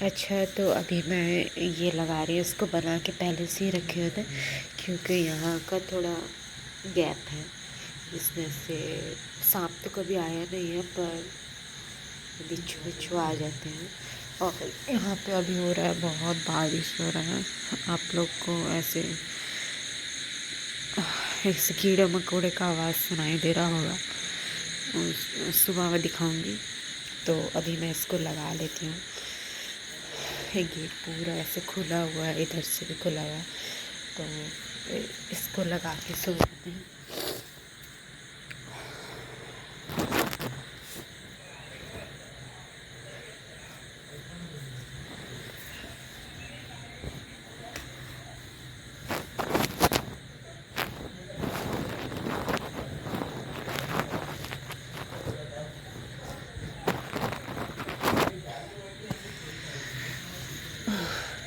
अच्छा, तो अभी मैं ये लगा रही हूँ, इसको बना के पहले से ही रखे हुए थे क्योंकि यहाँ का थोड़ा गैप है, इसमें से सांप तो कभी आया नहीं है पर बिच्छू बिच्छू आ जाते हैं। और यहाँ पे अभी हो रहा है, बहुत बारिश हो रहा है। आप लोग को ऐसे ऐसे कीड़े मकोड़े का आवाज़ सुनाई दे रहा होगा, सुबह में दिखाऊंगी। तो अभी मैं इसको लगा लेती हूँ। ये गेट पूरा ऐसे खुला हुआ है, इधर से भी खुला हुआ है, तो इसको लगा के सो जाते हैं।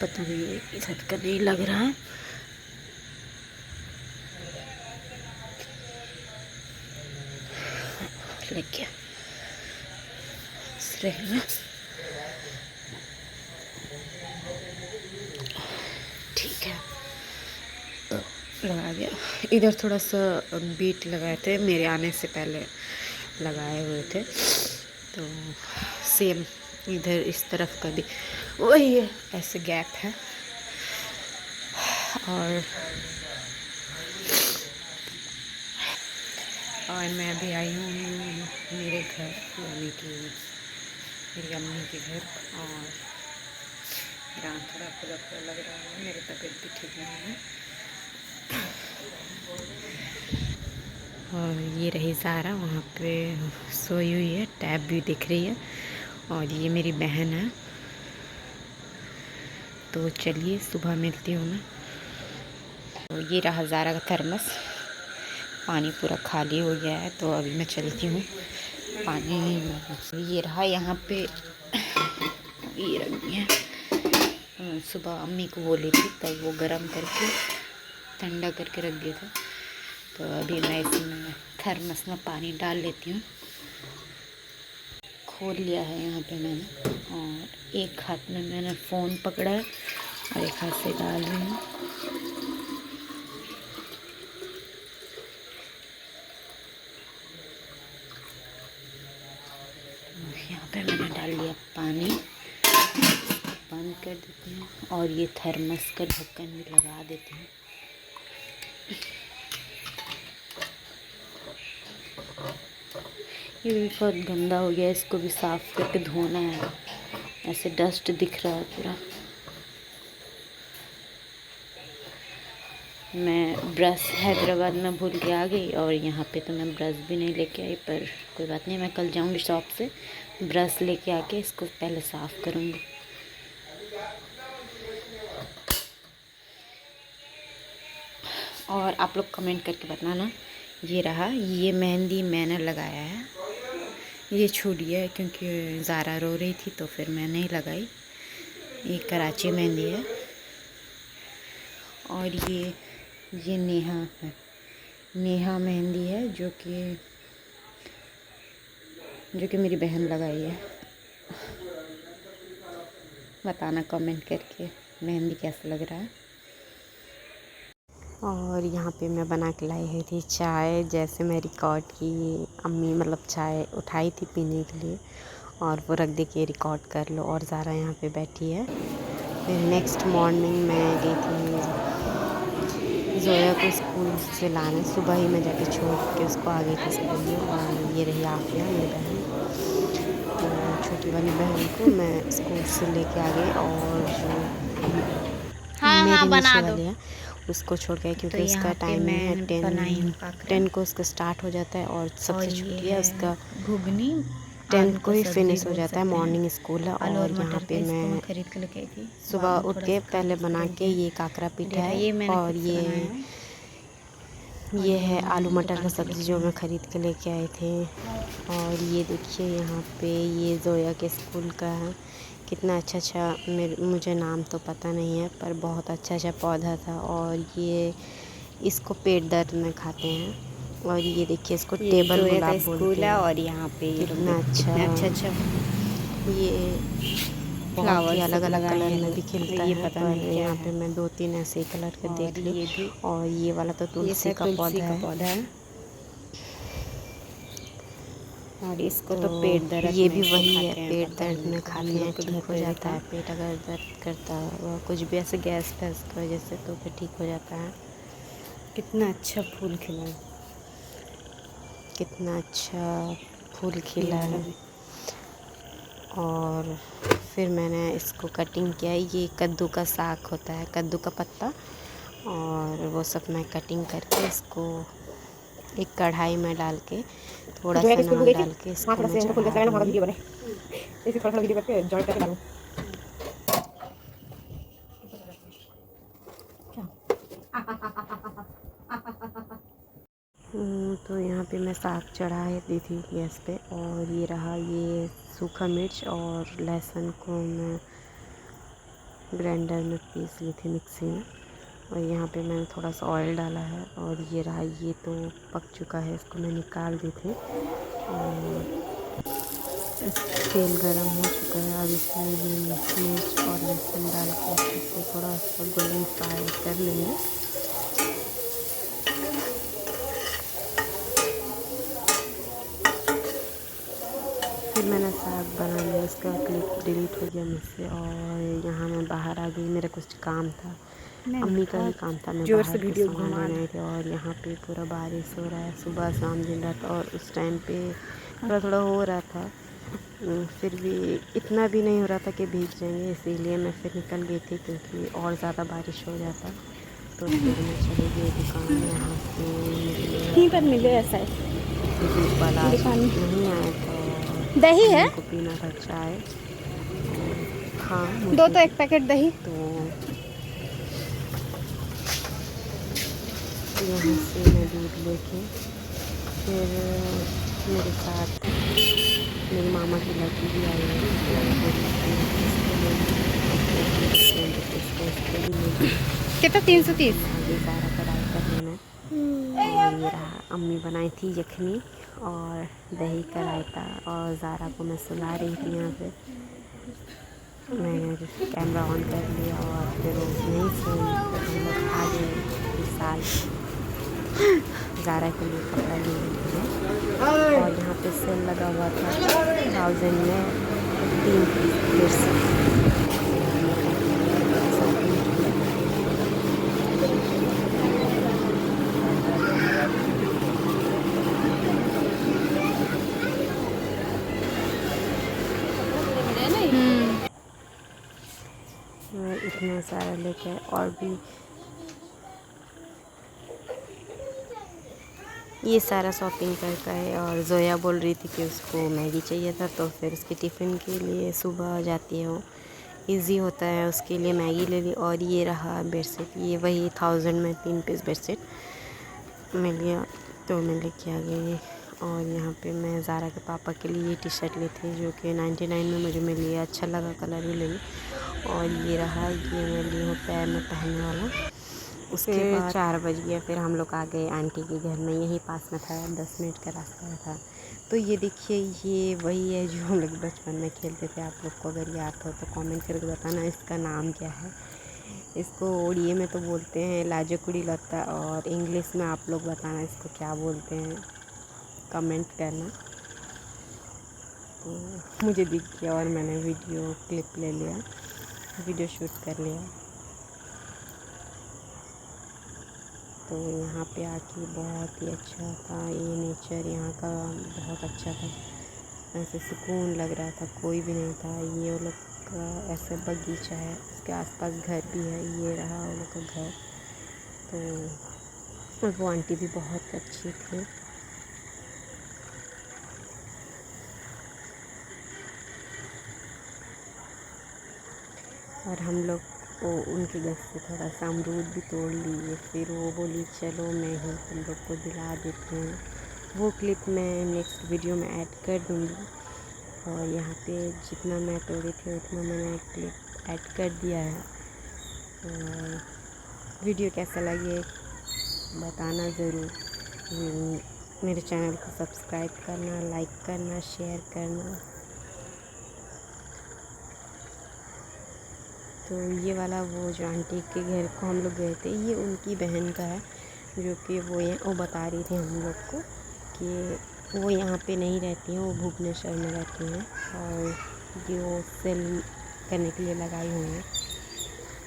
पता नहीं इधर का नहीं लग रहा है। लग गया में। ठीक है, लगा दिया। इधर थोड़ा सा बीट लगाए थे, मेरे आने से पहले लगाए हुए थे, तो सेम इधर इस तरफ का भी वही है, ऐसे गैप है। और मैं अभी आई हूँ मेरे घर, यानी कि मेरी अम्मी के घर, और मेरा थोड़ा खुला खुला लग रहा है, मेरी तबीयत भी ठीक नहीं है। और ये रही ज़ारा, वहाँ पे सोई हुई है, टैब भी दिख रही है। और ये मेरी बहन है। तो चलिए सुबह मिलती हूँ मैं। तो ये रहा ज़ारा का थर्मस, पानी पूरा खाली हो गया है, तो अभी मैं चलती हूँ पानी। ये रहा यहाँ पे, ये रख दिया। सुबह अम्मी को बोली थी, तब वो गरम करके ठंडा करके रख दिया था। तो अभी मैं इसमें थर्मस में पानी डाल लेती हूँ। खोल लिया है यहाँ पे मैंने, और एक हाथ में मैंने फ़ोन पकड़ा है और एक हाथ से डाल रही हूँ। यहाँ पे मैंने डाल लिया पानी, बंद कर देती हूँ, और ये थर्मस का ढक्कन भी लगा देती हूँ। ये भी बहुत गंदा हो गया, इसको भी साफ़ करके धोना है। ऐसे डस्ट दिख रहा है पूरा। मैं ब्रश हैदराबाद में भूल के आ गई, और यहाँ पे तो मैं ब्रश भी नहीं लेके आई, पर कोई बात नहीं, मैं कल जाऊँगी शॉप से, ब्रश लेके आके इसको पहले साफ़ करूँगी। और आप लोग कमेंट करके बताना। ये रहा, ये मेहंदी मैंने लगाया है, ये छूट गया है क्योंकि ज़ारा रो रही थी, तो फिर मैं नहीं लगाई। ये कराची मेहंदी है। और ये नेहा है, नेहा मेहंदी है, जो कि मेरी बहन लगाई है। बताना कमेंट करके मेहंदी कैसा लग रहा है। और यहाँ पे मैं बना के लाई हुई थी चाय, जैसे मैं रिकॉर्ड की, अम्मी मतलब चाय उठाई थी पीने के लिए, और वो रख दे के रिकॉर्ड कर लो। और ज़ारा यहाँ पे बैठी है। फिर नेक्स्ट मॉर्निंग मैं गई थी जोया को स्कूल से लाने, सुबह ही मैं जाके छोड़ के उसको आ गई थी स्कूल में। और ये रही आफिया मेरी बहन, तो छोटी वाली बहन को मैं स्कूल से लेके आ गई, और जो मेरी नीचे वाली है उसको छोड़ गए, क्योंकि उसका टाइम है 10 को उसका स्टार्ट हो जाता है, और सबसे छुट्टी है उसका घुगनी 10 को ही फिनिश हो जाता है, मॉर्निंग स्कूल है। और यहाँ पे मैं खरीद के लेके आई थी, सुबह उठ के पहले बना के ये काकरा पीठा है, और ये है आलू मटर का सब्ज़ी जो मैं ख़रीद के लेके आए थे। और ये देखिए यहाँ पे ये जोया के स्कूल का है, कितना अच्छा मुझे नाम तो पता नहीं है, पर बहुत अच्छा पौधा था। और ये इसको पेट दर्द में खाते हैं। और ये देखिए इसको टेबल गुलाब बोलते हैं। और यहाँ पे कितना अच्छा ये बहुत ही अलग अलग लगाए कलर हैं में भी वो। खिलता ये है, पता पर नहीं क्या यहाँ है। पे मैं 2-3 ऐसे ही कलर के और देख ली। ये भी और ये वाला तो ये तुलसी शायद का तुलसी पौधा का है। पौधा है। और इसको तो तो पेट दर्द ये में भी इसको वही है, खाते हैं, पेट पता है दर्द में उनको। हम खाते हैं, लोग के ठीक घर हो पे जाता देखा। है। पेट अगर दर्द करता है कुछ भी ऐसे गैस फैस की वजह से, तो फिर ठीक हो जाता है। कितना अच्छा फूल खिला है। कितना अच्छा फूल खिला ये है। अभी और फिर मैंने इसको कटिंग किया। ये कद्दू का साग होता है, कद्दू का पत्ता, और वो सब मैं कटिंग करके इसको एक कढ़ाई में डाल के थोड़ा जो है सा स्कूल नमक गई थी, डाल के वहाँ इसको थोड़ा मैं सा फूल कैसा चढ़ा लगा ना, वहाँ दूँगी। वीडियो बने। ऐसे थोड़ा थोड़ा वीडियो करके जॉइन करके डालूँ। तो यहाँ पे मैं साग चढ़ा दी थी गैस पे। और ये रहा, ये सूखा मिर्च और लहसुन को मैं ग्राइंडर में पीस ली थी मिक्सी में। और यहाँ पे मैंने थोड़ा सा ऑयल डाला है। और ये रहा, ये तो पक चुका है, इसको मैं निकाल दी थी। और तेल गरम हो चुका है। अब इसमें ये मिर्च और लहसुन डाल के अच्छे से थोड़ा सा गोल्डन फ्राई कर लेंगे। फिर मैंने साग बना लिया, उसका क्लिप डिलीट हो गया मुझसे। और यहाँ मैं बाहर आ गई, मेरा कुछ काम था, अम्मी का ही काम था। मैं जोर से बाहर के वीडियो सामान घुमा लेने रहा। आई थी। और यहाँ पे पूरा बारिश हो रहा है, सुबह शाम दिन रात। और उस टाइम पे थोड़ा थोड़ा हो रहा था, फिर भी इतना भी नहीं हो रहा था कि भीग जाएंगे। इसीलिए मैं फिर निकल गई थी, क्योंकि और ज़्यादा बारिश हो जाता। तो फिर मैं चली गई दुकान। यहाँ से मुझे यहीं पर मिले ऐसा है धूप वाला आज दुकान में। नहीं आया था। दही है अम्मी को पीना था चाय। हाँ, दो मुझे तो भी। एक पैकेट दही। तो यहाँ से मैं दूध लेके फिर मेरे साथ मेरी मामा की लड़की भी आई है। तो वो इसको ले ली, इसको भी ले ली। कितना? तो यहाँ पे 330। मैं आगे सारा कढ़ाई कर लेना। और ये रहा, अम्मी बनाई थी यखनी और दही का रायता। और ज़ारा को मैं सुला रही थी यहाँ पे। मैंने कैमरा ऑन कर लिया और फिर वो नहीं सोई। फिर हम लोग आ गए विशाल, ज़ारा के लिए कपड़ा लेने के लिए। और यहाँ पे सेल लगा हुआ था 1000 में 3 पीस फिर से। इतना सारा लेके और भी ये सारा शॉपिंग करता है। और जोया बोल रही थी कि उसको मैगी चाहिए था, तो फिर उसके टिफ़िन के लिए सुबह जाती है वो, इजी होता है उसके लिए, मैगी ले ली। और ये रहा बेडशीट, ये वही 1000 में 3 पीस बेडशीट मैं लिया, तो मैं लेके आ गई। और यहाँ पे मैं ज़ारा के पापा के लिए टी शर्ट ली थी, जो कि 99 में मुझे मिली है, अच्छा लगा, कलर भी ले ली। और ये रहा, ये मैं ली हूँ पैर में पहनने वाला। उसके बाद 4 बज गया, फिर हम लोग आ गए आंटी के घर में, यहीं पास में था, 10 मिनट का रास्ता था। तो ये देखिए, ये वही है जो हम लोग बचपन में खेलते थे। आप लोग को अगर याद हो तो कमेंट करके बताना इसका नाम क्या है। इसको उड़िया में तो बोलते हैं लाजकुड़ी लत्ता, और इंग्लिश में आप लोग बताना इसको क्या बोलते हैं, कमेंट करना। तो मुझे दिख गया और मैंने वीडियो क्लिप ले लिया, वीडियो शूट कर लिया। तो यहाँ पे आके बहुत ही अच्छा था, ये नेचर यहाँ का बहुत अच्छा था, ऐसे सुकून लग रहा था, कोई भी नहीं था। ये वो लोग का ऐसे बगीचा है, उसके आसपास घर भी है, ये रहा वो लोग का घर। तो वो आंटी भी बहुत अच्छी थी। और हम लोग वो उनके घर से थोड़ा सा अमरूद भी तोड़ लिए। फिर वो बोली चलो मैं ही तुम लोग को दिला देती हूँ। वो क्लिप मैं नेक्स्ट वीडियो में ऐड कर दूँगी। और यहाँ पे जितना मैं तोड़ी थी उतना मैंने क्लिप ऐड कर दिया है। और वीडियो कैसा लगे बताना ज़रूर। मेरे चैनल को सब्सक्राइब करना, लाइक करना, शेयर करना। तो ये वाला वो जो आंटी के घर को हम लोग गए थे, ये उनकी बहन का है, जो कि वो बता रही थी हम लोग को कि वो यहाँ पे नहीं रहती हैं, वो भुवनेश्वर में रहती हैं और ये वो सेल करने के लिए लगाई हुई हैं।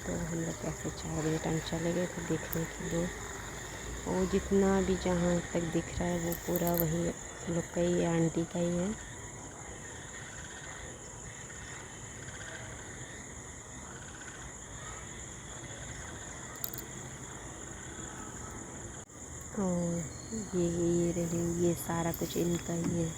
तो हम लोग ऐसे 4 बजे टाइम चले गए थे देखने के लिए। और जितना भी जहाँ तक दिख रहा है वो पूरा वही लोग का ही है, आंटी का ही है। और ये रही, ये सारा कुछ इनका ही है।